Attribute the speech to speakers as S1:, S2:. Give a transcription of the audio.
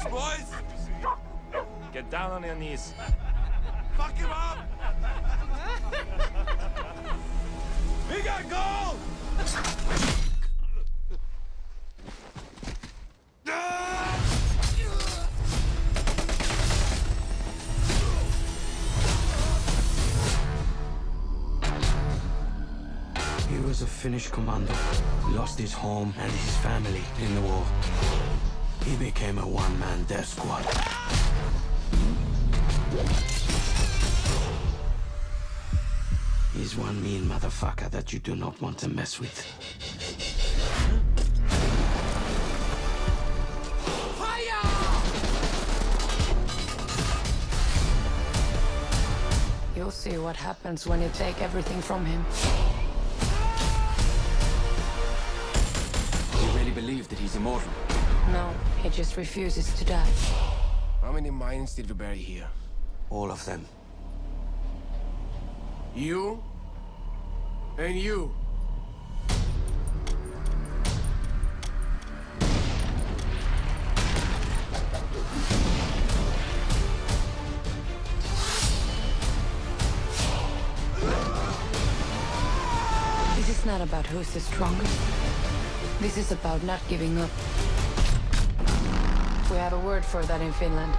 S1: boys!
S2: Get down on your knees.
S1: Fuck him up! We got gold!
S3: He was a Finnish commando. He lost his home and his family in the war. He became a one-man death squad. He's one mean motherfucker that you do not want to mess with.
S1: Fire!
S4: You'll see what happens when you take everything from him.
S3: You really believe that he's immortal?
S4: No, he just refuses to die.
S1: How many mines did we bury here?
S3: All of them.
S1: You? And you?
S4: This is not about who's the strongest. This is about not giving up. We have a word for that in Finland.